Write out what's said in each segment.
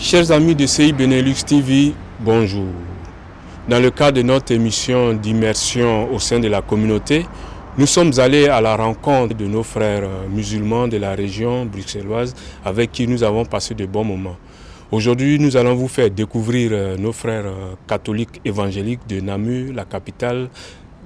Chers amis de CI Benelux TV, bonjour. Dans le cadre de notre émission d'immersion au sein de la communauté, nous sommes allés à la rencontre de nos frères musulmans de la région bruxelloise avec qui nous avons passé de bons moments. Aujourd'hui, nous allons vous faire découvrir nos frères catholiques évangéliques de Namur, la capitale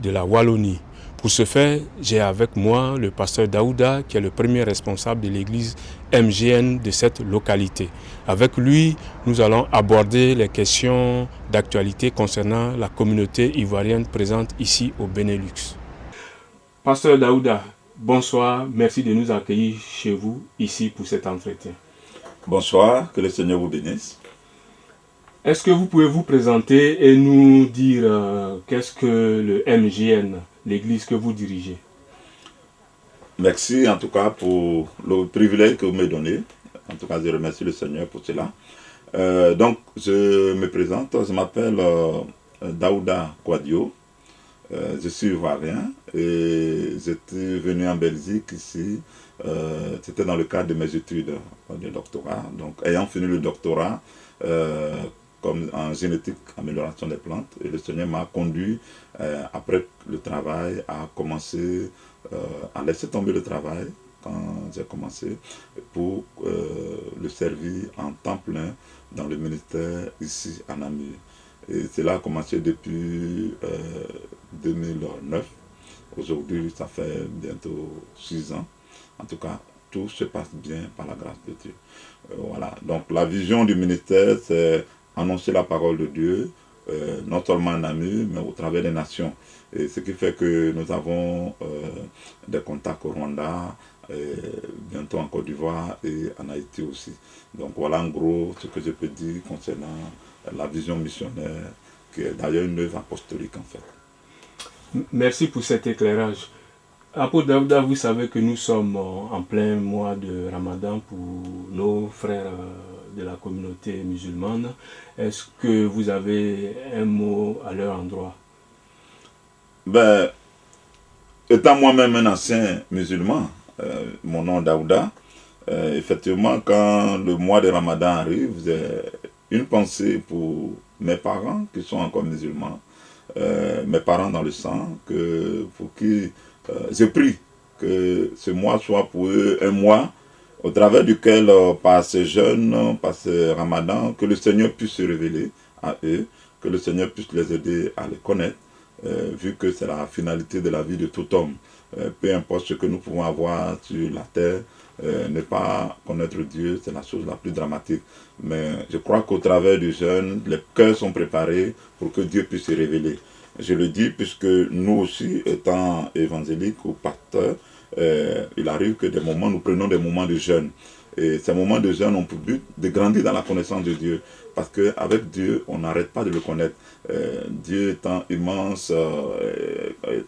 de la Wallonie. Pour ce faire, j'ai avec moi le pasteur Daouda, qui est le premier responsable de l'église MGN de cette localité. Avec lui, nous allons aborder les questions d'actualité concernant la communauté ivoirienne présente ici au Benelux. Pasteur Daouda, bonsoir, merci de nous accueillir chez vous ici pour cet entretien. Bonsoir, que le Seigneur vous bénisse. Est-ce que vous pouvez vous présenter et nous dire qu'est-ce que le MGN, l'église que vous dirigez? Merci en tout cas pour le privilège que vous m'avez donné. En tout cas, je remercie le Seigneur pour cela. Donc, je me présente, je m'appelle Daouda Kouadio. Je suis ivoirien et j'étais venu en Belgique ici. C'était dans le cadre de mes études de doctorat. Donc, ayant fini le doctorat, comme en génétique, amélioration des plantes. Et le Seigneur m'a conduit, après le travail, à commencer, à laisser tomber le travail quand j'ai commencé, pour le servir en temps plein dans le ministère ici à Namur. Et cela a commencé depuis 2009. Aujourd'hui, ça fait bientôt 6 ans. En tout cas, tout se passe bien par la grâce de Dieu. Voilà. Donc la vision du ministère, c'est annoncer la parole de Dieu, non seulement à Namur, mais au travers des nations. Et ce qui fait que nous avons des contacts au Rwanda, bientôt en Côte d'Ivoire et en Haïti aussi. Donc voilà en gros ce que je peux dire concernant la vision missionnaire, qui est d'ailleurs une œuvre apostolique en fait. Merci pour cet éclairage. Apôtre Daouda, vous savez que nous sommes en plein mois de Ramadan pour nos frères de la communauté musulmane. Est-ce que vous avez un mot à leur endroit? Étant moi-même un ancien musulman, mon nom Daouda, effectivement, quand le mois de Ramadan arrive, j'ai une pensée pour mes parents qui sont encore musulmans, mes parents dans le sang, pour qui je prie que ce mois soit pour eux un mois au travers duquel, par ces jeûnes, par ce Ramadan, que le Seigneur puisse se révéler à eux, que le Seigneur puisse les aider à les connaître, vu que c'est la finalité de la vie de tout homme. Peu importe ce que nous pouvons avoir sur la terre, ne pas connaître Dieu, c'est la chose la plus dramatique. Mais je crois qu'au travers du jeûne, les cœurs sont préparés pour que Dieu puisse se révéler. Je le dis puisque nous aussi, étant évangéliques ou pasteurs, il arrive que nous prenons des moments de jeûne. Et ces moments de jeûne ont pour but de grandir dans la connaissance de Dieu. Parce qu'avec Dieu, on n'arrête pas de le connaître. Dieu étant immense,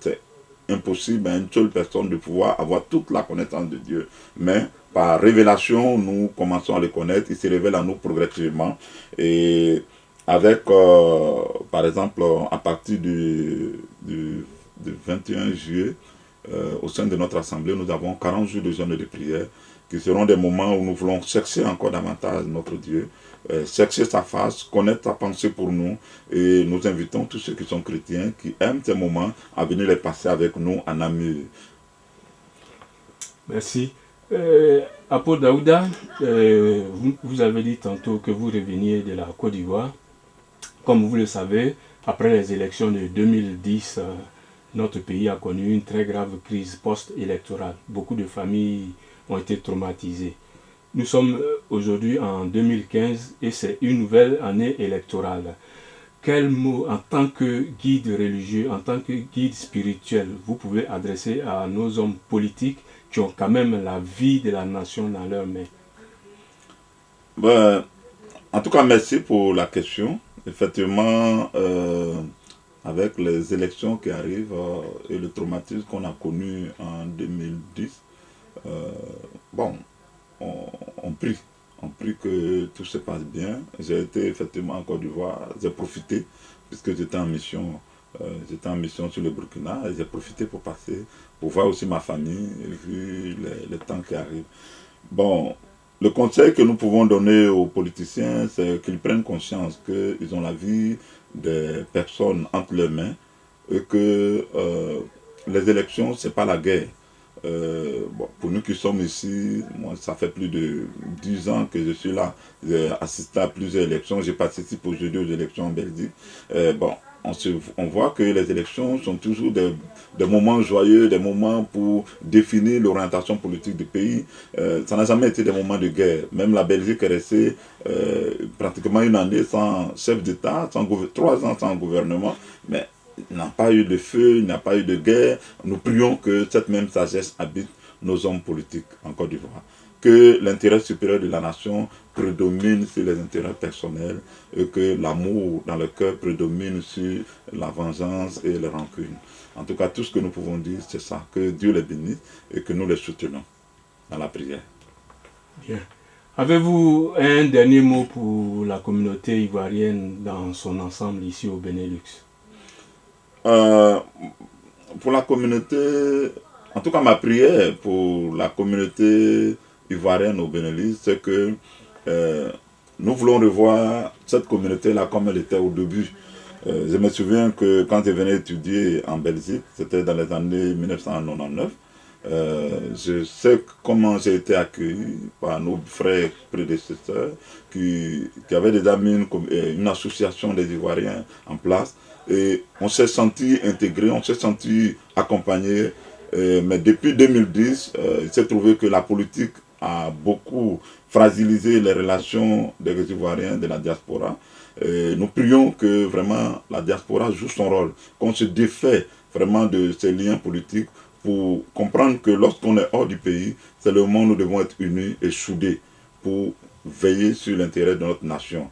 c'est impossible à une seule personne de pouvoir avoir toute la connaissance de Dieu. Mais par révélation, nous commençons à le connaître. Il se révèle à nous progressivement. Et avec, par exemple, à partir du 21 juillet, au sein de notre assemblée, nous avons 40 jours de jeûne et de prière, qui seront des moments où nous voulons chercher encore davantage notre Dieu, chercher sa face, connaître sa pensée pour nous, et nous invitons tous ceux qui sont chrétiens, qui aiment ces moments, à venir les passer avec nous en Namur. Merci. Apôtre Daouda, vous avez dit tantôt que vous reveniez de la Côte d'Ivoire. Comme vous le savez, après les élections de 2010, notre pays a connu une très grave crise post-électorale. Beaucoup de familles ont été traumatisées. Nous sommes aujourd'hui en 2015 et c'est une nouvelle année électorale. Quel mot, en tant que guide religieux, en tant que guide spirituel, vous pouvez adresser à nos hommes politiques qui ont quand même la vie de la nation dans leurs mains? En tout cas, merci pour la question. Effectivement, avec les élections qui arrivent et le traumatisme qu'on a connu en 2010, on prie que tout se passe bien. J'ai été effectivement en Côte d'Ivoire, j'ai profité, puisque j'étais en mission sur le Burkina, et j'ai profité pour passer, pour voir aussi ma famille, vu les temps qui arrivent. Le conseil que nous pouvons donner aux politiciens, c'est qu'ils prennent conscience qu'ils ont la vie des personnes entre leurs mains et que les élections, ce n'est pas la guerre. Bon, pour nous qui sommes ici, moi, ça fait plus de 10 ans que je suis là. J'ai assisté à plusieurs élections. Je participe aujourd'hui aux élections en Belgique. Bon, on voit que les élections sont toujours des moments joyeux, des moments pour définir l'orientation politique du pays. Ça n'a jamais été des moments de guerre. Même la Belgique est restée pratiquement une année sans chef d'État, 3 ans sans gouvernement. Mais il n'a pas eu de feu, il n'y a pas eu de guerre. Nous prions que cette même sagesse habite nos hommes politiques en Côte d'Ivoire. Que l'intérêt supérieur de la nation prédomine sur les intérêts personnels et que l'amour dans le cœur prédomine sur la vengeance et les rancunes. En tout cas, tout ce que nous pouvons dire, c'est ça. Que Dieu les bénisse et que nous les soutenons dans la prière. Bien. Avez-vous un dernier mot pour la communauté ivoirienne dans son ensemble ici au Benelux? Pour la communauté, en tout cas ma prière pour la communauté ivoirienne au Benelux, c'est que nous voulons revoir cette communauté-là comme elle était au début. Je me souviens que quand je venais étudier en Belgique, c'était dans les années 1999, je sais comment j'ai été accueilli par nos frères prédécesseurs qui avaient déjà mis une association des Ivoiriens en place. Et on s'est senti intégré, on s'est senti accompagné. Mais depuis 2010, il s'est trouvé que la politique a beaucoup fragilisé les relations des Ivoiriens de la diaspora. Nous prions que vraiment la diaspora joue son rôle, qu'on se défait vraiment de ces liens politiques pour comprendre que lorsqu'on est hors du pays, c'est le moment où nous devons être unis et soudés pour veiller sur l'intérêt de notre nation,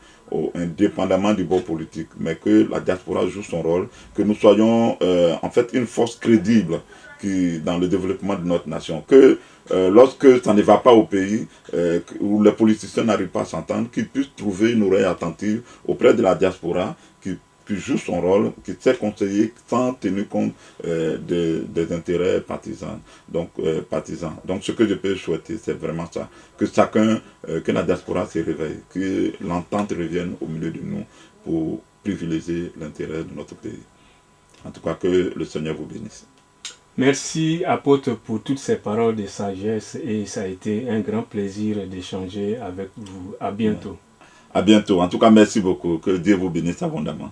indépendamment du bord politique, mais que la diaspora joue son rôle, que nous soyons en fait une force crédible dans le développement de notre nation, que lorsque ça ne va pas au pays, où les politiciens n'arrivent pas à s'entendre, qu'ils puissent trouver une oreille attentive auprès de la diaspora, qui joue son rôle, qui sait conseiller sans tenir compte des intérêts partisans. Donc, ce que je peux souhaiter, c'est vraiment ça. Que chacun, que la diaspora se réveille, que l'entente revienne au milieu de nous pour privilégier l'intérêt de notre pays. En tout cas, que le Seigneur vous bénisse. Merci, apôtre, pour toutes ces paroles de sagesse et ça a été un grand plaisir d'échanger avec vous. À bientôt. À bientôt. En tout cas, merci beaucoup. Que Dieu vous bénisse abondamment.